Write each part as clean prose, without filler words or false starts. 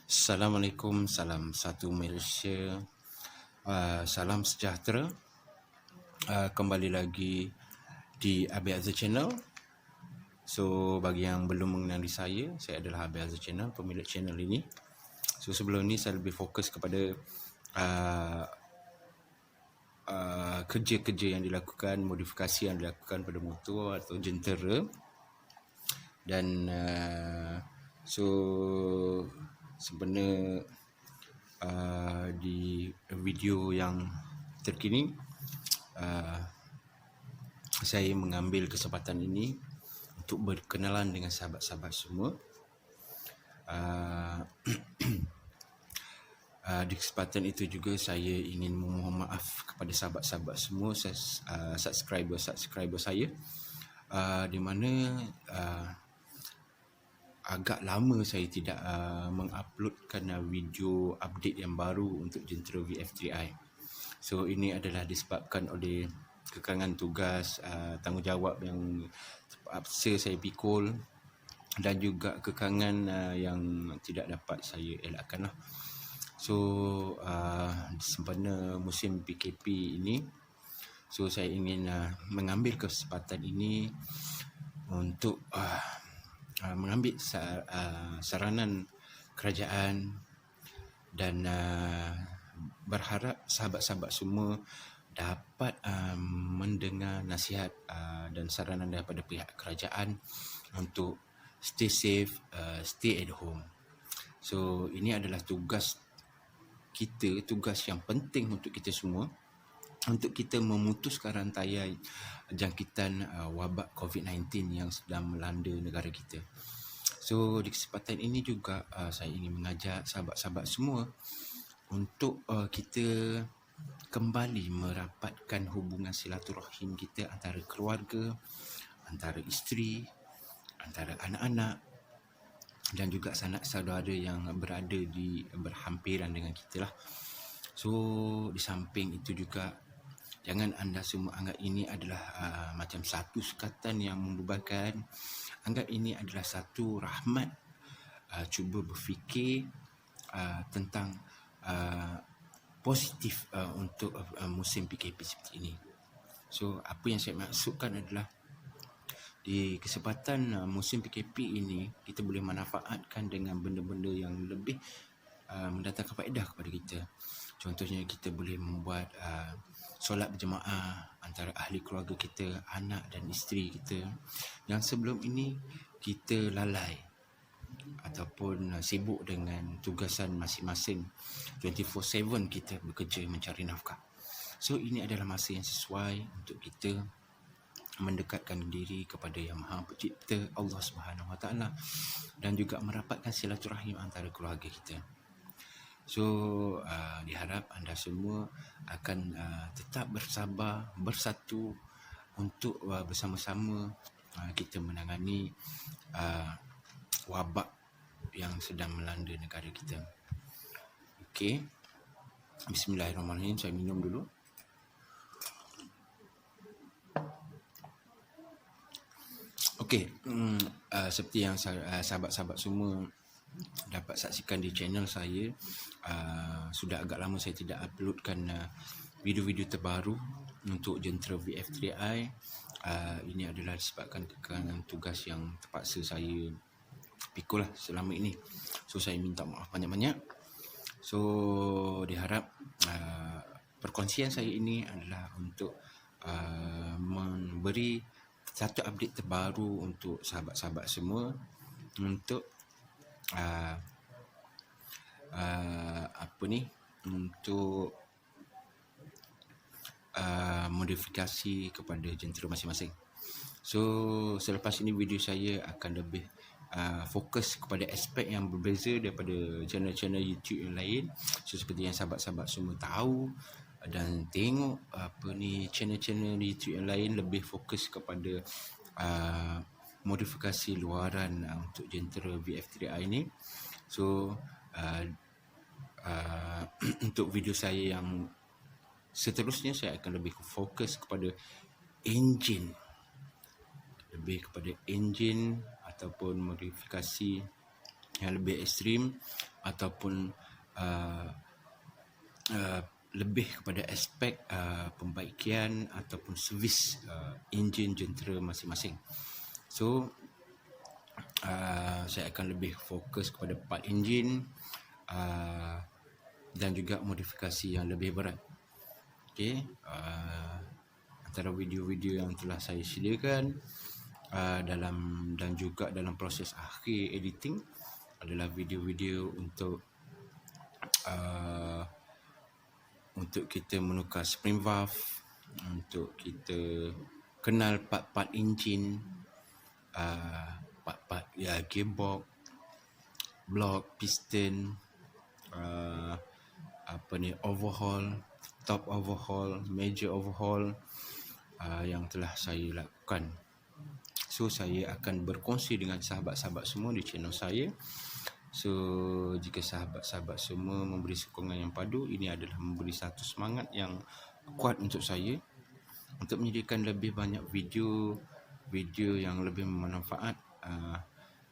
Assalamualaikum, salam satu Malaysia, salam sejahtera. Kembali lagi di Abi Azhar Channel. So bagi yang belum mengenali saya adalah Abi Azhar Channel, pemilik channel ini. So sebelum ni saya lebih fokus kepada kerja-kerja yang dilakukan, modifikasi yang dilakukan pada motor atau jentera. Dan so sebenarnya di video yang terkini saya mengambil kesempatan ini untuk berkenalan dengan sahabat-sahabat semua. Di kesempatan itu juga saya ingin memohon maaf kepada sahabat-sahabat semua, subscriber saya, di mana agak lama saya tidak menguploadkan video update yang baru untuk jentera VF3i. So ini adalah disebabkan oleh kekangan tugas, tanggungjawab yang terpaksa saya pikul, dan juga kekangan yang tidak dapat saya elakkan lah. So sempena musim PKP ini, so saya ingin mengambil kesempatan ini untuk mengambil saranan kerajaan dan berharap sahabat-sahabat semua dapat mendengar nasihat dan saranan daripada pihak kerajaan untuk stay safe, stay at home. So ini adalah tugas kita, tugas yang penting untuk kita semua, untuk kita memutuskan rantai jangkitan wabak COVID-19 yang sedang melanda negara kita. So di kesempatan ini juga saya ingin mengajak sahabat-sahabat semua untuk kita kembali merapatkan hubungan silaturahim kita antara keluarga, antara isteri, antara anak-anak dan juga sanak saudara yang berada di berhampiran dengan kita lah. So di samping itu juga, jangan anda semua anggap ini adalah macam satu sukatan yang membebankan. Anggap ini adalah satu rahmat. Cuba berfikir tentang positif untuk musim PKP seperti ini. So apa yang saya maksudkan adalah, di kesempatan musim PKP ini, kita boleh manfaatkan dengan benda-benda yang lebih mendatangkan faedah kepada kita. Contohnya kita boleh membuat solat berjemaah antara ahli keluarga kita, anak dan isteri kita, yang sebelum ini kita lalai ataupun sibuk dengan tugasan masing-masing. 24/7 kita bekerja mencari nafkah. So ini adalah masa yang sesuai untuk kita mendekatkan diri kepada Yang Maha Pencipta, Allah Subhanahu Wa Taala, dan juga merapatkan silaturahim antara keluarga kita. So diharap anda semua akan tetap bersabar, bersatu untuk bersama-sama kita menangani wabak yang sedang melanda negara kita. Okey, bismillahirrahmanirrahim. Saya minum dulu. Okey, seperti yang sahabat-sahabat semua dapat saksikan di channel saya, sudah agak lama saya tidak uploadkan video-video terbaru untuk jentera VF3i. Ini adalah disebabkan kekangan tugas yang terpaksa saya pikul lah selama ini. So saya minta maaf banyak-banyak. So diharap perkongsian saya ini adalah untuk memberi satu update terbaru untuk sahabat-sahabat semua, untuk untuk modifikasi kepada jentera masing-masing. So selepas ini video saya akan lebih fokus kepada aspek yang berbeza daripada channel-channel YouTube yang lain. So seperti yang sahabat-sahabat semua tahu dan tengok, channel-channel YouTube yang lain lebih fokus kepada modifikasi luaran untuk jentera VF3i ini. So untuk video saya yang seterusnya, saya akan lebih fokus kepada enjin, ataupun modifikasi yang lebih ekstrim ataupun lebih kepada aspek pembaikian ataupun servis enjin jentera masing-masing. So saya akan lebih fokus kepada part enjin dan juga modifikasi yang lebih berat. Okey, antara video-video yang telah saya sediakan dan juga dalam proses akhir editing adalah video-video untuk kita menukar spring valve, untuk kita kenal part-part enjin, part-part gearbox, block, piston, overhaul, top overhaul, major overhaul yang telah saya lakukan. So saya akan berkongsi dengan sahabat-sahabat semua di channel saya. So jika sahabat-sahabat semua memberi sokongan yang padu, ini adalah memberi satu semangat yang kuat untuk saya untuk menyediakan lebih banyak video yang lebih bermanfaat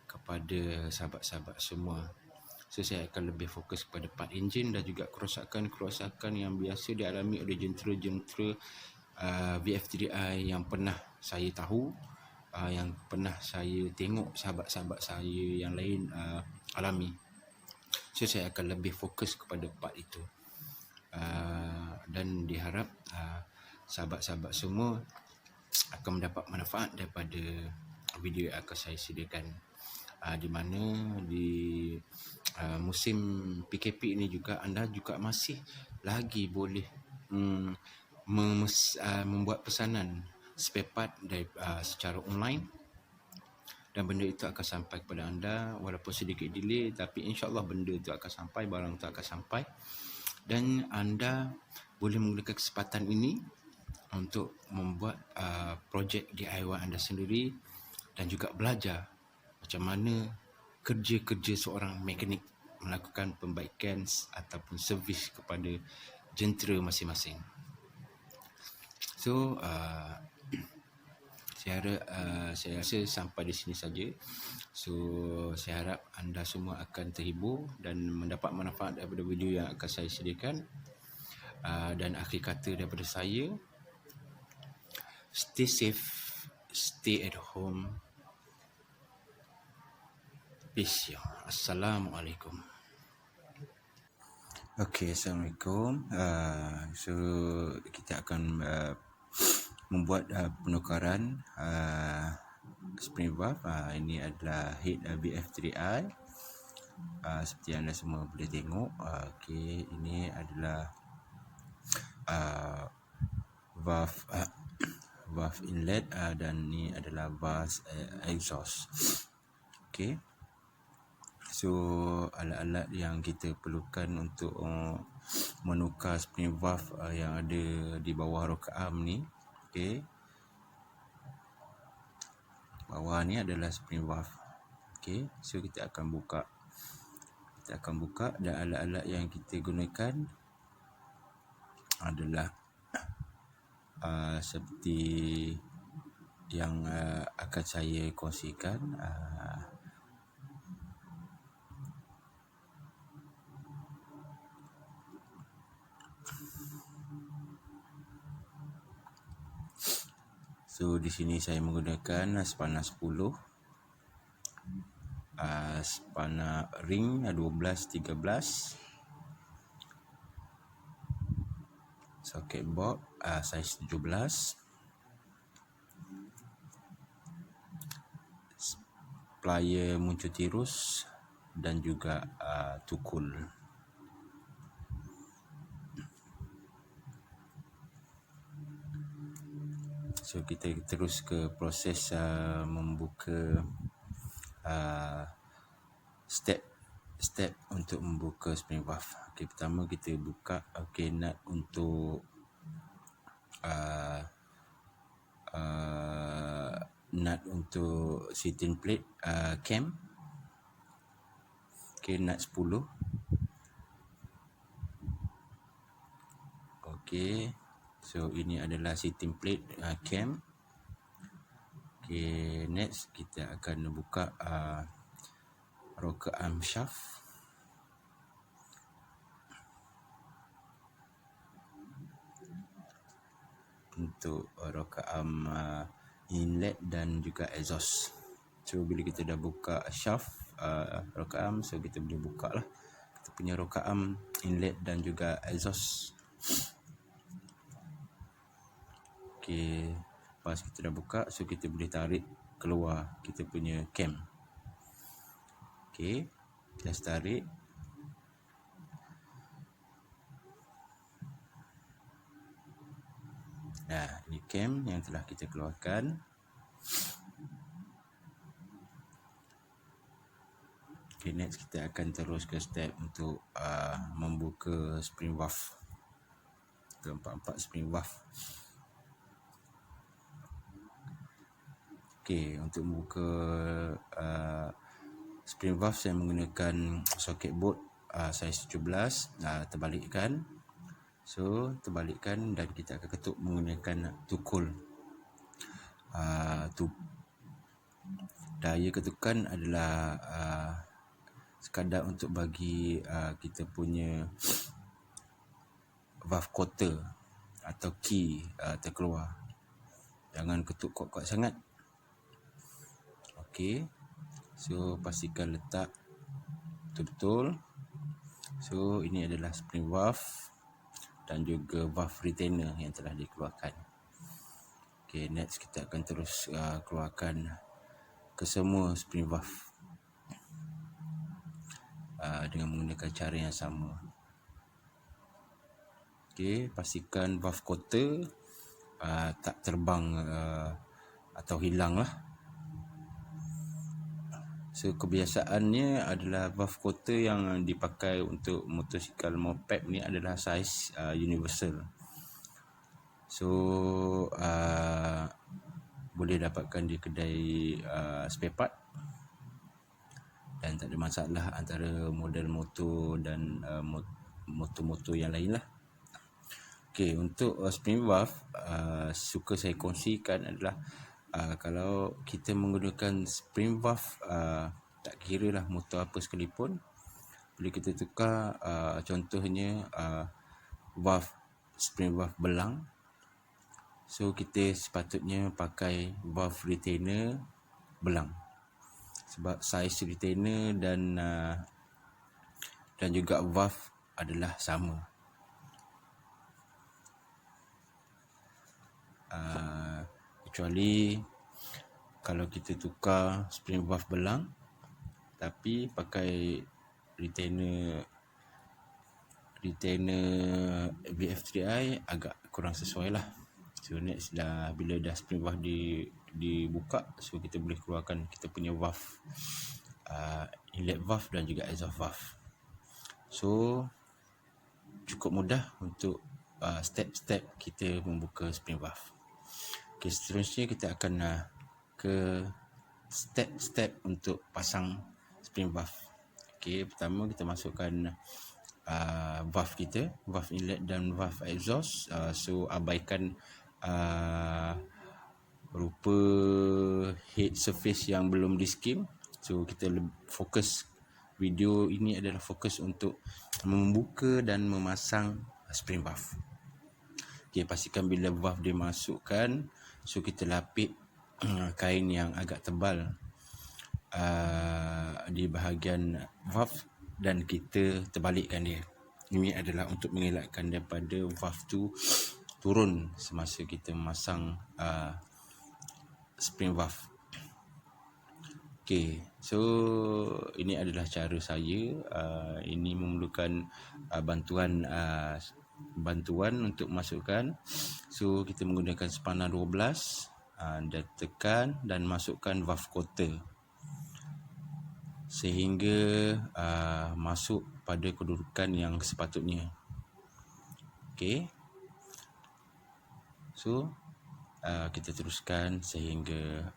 kepada sahabat-sahabat semua. So saya akan lebih fokus kepada part enjin dan juga kerosakan yang biasa dialami oleh jentera-jentera VF3i yang pernah saya tahu, yang pernah saya tengok sahabat-sahabat saya yang lain alami. So saya akan lebih fokus kepada part itu, dan diharap sahabat-sahabat semua akan mendapat manfaat daripada video yang akan saya sediakan, di mana di musim PKP ini juga anda juga masih lagi boleh membuat pesanan spare part secara online, dan benda itu akan sampai kepada anda walaupun sedikit delay, tapi insyaAllah benda itu akan sampai, barang itu akan sampai, dan anda boleh menggunakan kesempatan ini untuk membuat projek DIY anda sendiri dan juga belajar macam mana kerja-kerja seorang mekanik melakukan pembaikan ataupun servis kepada jentera masing-masing. So saya rasa sampai di sini saja. So saya harap anda semua akan terhibur dan mendapat manfaat daripada video yang akan saya sediakan. Dan akhir kata daripada saya, stay safe, stay at home. Peace. Assalamualaikum. Okay, Assalamualaikum. So kita akan membuat penukaran spring valve. Ini adalah head VF3i. Seperti anda semua boleh tengok. Okay, ini adalah valve inlet dan ini adalah valve exhaust. Okay. So alat-alat yang kita perlukan untuk menukar spring valve yang ada di bawah rocker arm ni. Okay. Bawah ni adalah spring valve. Okay. So kita akan buka dan alat-alat yang kita gunakan adalah seperti yang akan saya kongsikan. So di sini saya menggunakan spana 10, spana ring 12, 13, socket box saiz 17, plier muncul tirus dan juga tukul. So kita terus ke proses membuka step untuk membuka spring valve. Okay, pertama kita buka nut untuk nut untuk seating plate cam. Okay, nut 10. Okay, so ini adalah seating plate cam. Okay, next kita akan buka rocker arm shaft, untuk rocker arm inlet dan juga exhaust. So bila kita dah buka shaft rocker arm, so kita boleh buka lah kita punya rocker arm, inlet dan juga exhaust. Okay, lepas kita dah buka, so kita boleh tarik keluar kita punya cam. Okay, just tarik. Nah, ini cam yang telah kita keluarkan. Okay, next kita akan terus ke step untuk membuka spring valve, ke 4 spring valve. Okay, untuk membuka spring valve saya menggunakan socket bolt saiz 17, terbalikkan. So terbalikkan dan kita akan ketuk menggunakan tukul. Daya ketukan adalah sekadar untuk bagi kita punya valve quarter atau key terkeluar. Jangan ketuk kuat-kuat sangat. Okey. So pastikan letak betul-betul. So ini adalah spring valve dan juga valve retainer yang telah dikeluarkan. Okey, next kita akan terus keluarkan kesemua spring valve dengan menggunakan cara yang sama. Okey, pastikan valve quarter tak terbang atau hilang lah. So kebiasaannya adalah valve quarter yang dipakai untuk motosikal moped ni adalah saiz universal. So boleh dapatkan di kedai spare part dan tak ada masalah antara model motor dan motor-motor yang lain lah. Okay, untuk spring valve suka saya kongsikan adalah kalau kita menggunakan spring valve tak kira lah motor apa sekalipun, bila kita tukar contohnya valve spring valve belang, so kita sepatutnya pakai valve retainer belang sebab saiz retainer dan juga valve adalah sama. Kecuali kalau kita tukar spring valve belang tapi pakai retainer VF3i agak kurang sesuai lah. So next bila dah spring valve dibuka, so kita boleh keluarkan kita punya valve, inlet valve dan juga exhaust valve. So cukup mudah untuk step-step kita membuka spring valve. Okay, seterusnya kita akan ke step-step untuk pasang spring valve. Okay, pertama kita masukkan valve kita, valve inlet dan valve exhaust. So abaikan rupa head surface yang belum di skim. So kita fokus, video ini adalah fokus untuk membuka dan memasang spring valve. Okay, pastikan bila valve dimasukkan, so kita lapik kain yang agak tebal di bahagian valve dan kita terbalikkan dia. Ini adalah untuk mengelakkan daripada valve tu turun semasa kita memasang spring valve. Okay, so ini adalah cara saya. Ini memerlukan bantuan untuk masukkan. So kita menggunakan spana 12 dan tekan dan masukkan valve quarter sehingga masuk pada kedudukan yang sepatutnya. Okay, so kita teruskan sehingga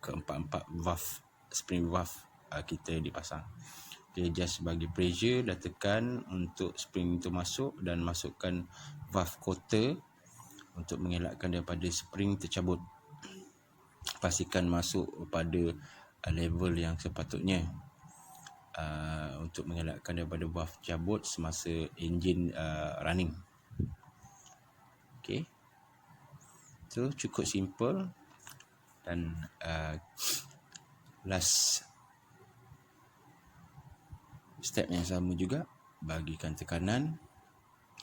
keempat-empat valve spring valve kita dipasang. Okay, just bagi pressure dan tekan untuk spring itu masuk dan masukkan valve quarter untuk mengelakkan daripada spring tercabut. Pastikan masuk pada level yang sepatutnya untuk mengelakkan daripada valve cabut semasa enjin running. Okay, so cukup simple. Dan last step yang sama juga, bagikan tekanan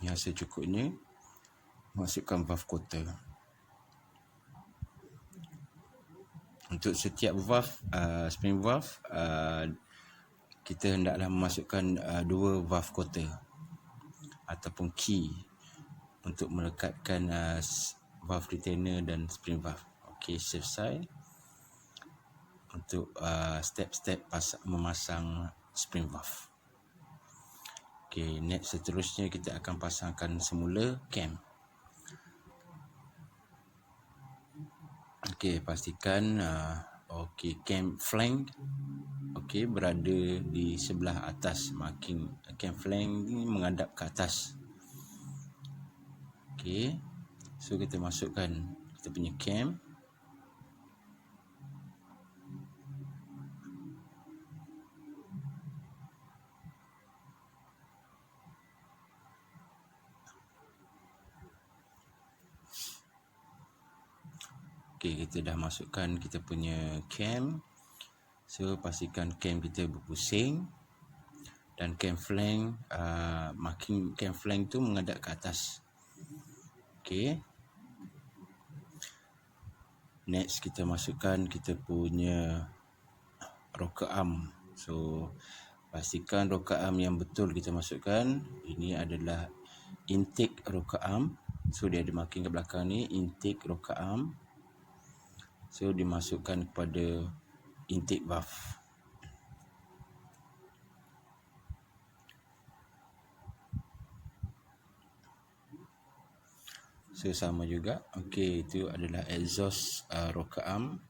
yang secukupnya, masukkan valve quarter. Untuk setiap valve, spring valve, kita hendaklah memasukkan 2 valve quarter ataupun key untuk melekatkan valve retainer dan spring valve. Okey, selesai untuk step-step memasang spring valve. Okey, next seterusnya kita akan pasangkan semula cam. Okey, pastikan cam flank berada di sebelah atas. Marking cam flank ni menghadap ke atas. Okey, so kita masukkan kita punya cam. Okey, kita dah masukkan kita punya cam. So pastikan cam kita berpusing dan cam flank, marking cam flank tu menghadap ke atas. Okey, next kita masukkan kita punya rocker arm. So pastikan rocker arm yang betul kita masukkan. Ini adalah intake rocker arm. So dia ada marking ke belakang ni, intake rocker arm. So dimasukkan kepada intake valve. So sama juga. Okey, itu adalah exhaust rocker arm.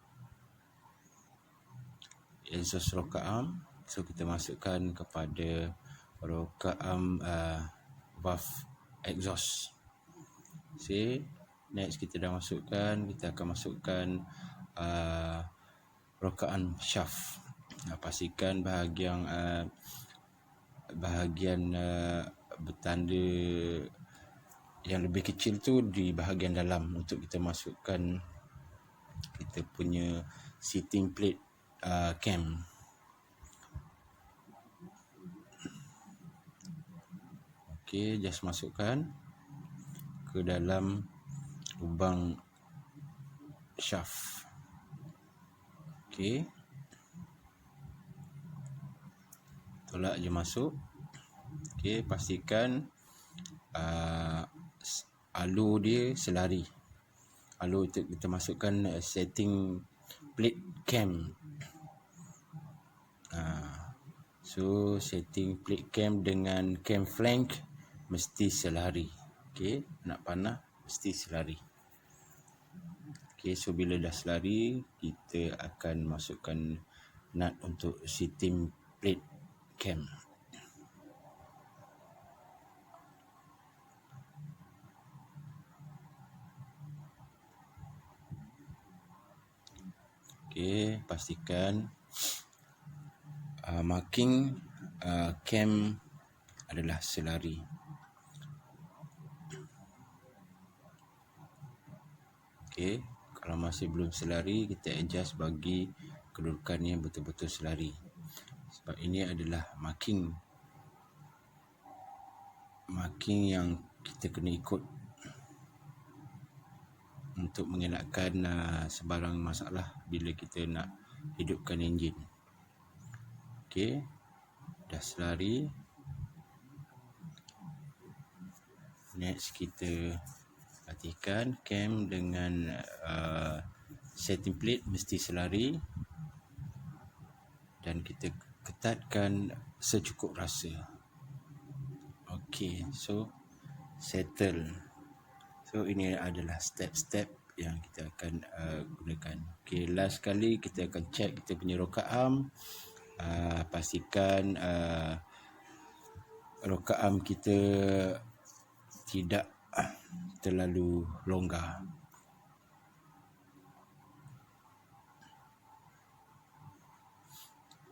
Exhaust rocker arm. So kita masukkan kepada rocker arm valve exhaust. See, next kita dah masukkan, kita akan masukkan rocker arm shaft. Pastikan bahagian bertanda yang lebih kecil tu di bahagian dalam untuk kita masukkan kita punya seating plate cam. Okey, just masukkan ke dalam lubang shaft. Okey, tolak je masuk. Okey, pastikan alur dia selari. Alur itu kita masukkan setting plate cam. So setting plate cam dengan cam flank mesti selari. Okey, nak panah mesti selari. Okey, so bila dah selari, kita akan masukkan nut untuk setting plate cam. Okey, pastikan marking cam adalah selari. Okey, kalau masih belum selari, kita adjust bagi kedudukannya betul-betul selari. Sebab ini adalah marking yang kita kena ikut untuk mengelakkan sebarang masalah bila kita nak hidupkan enjin. Okey, dah selari. Next kita perhatikan cam dengan setting plate mesti selari dan kita ketatkan secukup rasa. Okey, so settle. So ini adalah step-step yang kita akan gunakan. Okey, last kali kita akan check kita punya rocker arm. Pastikan rocker arm kita tidak terlalu longgar.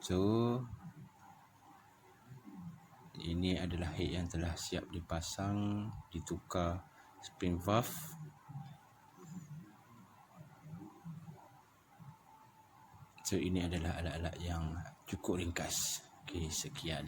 So ini adalah head yang telah siap dipasang, ditukar spring valve. So ini adalah alat-alat yang cukup ringkas. Okey, sekian.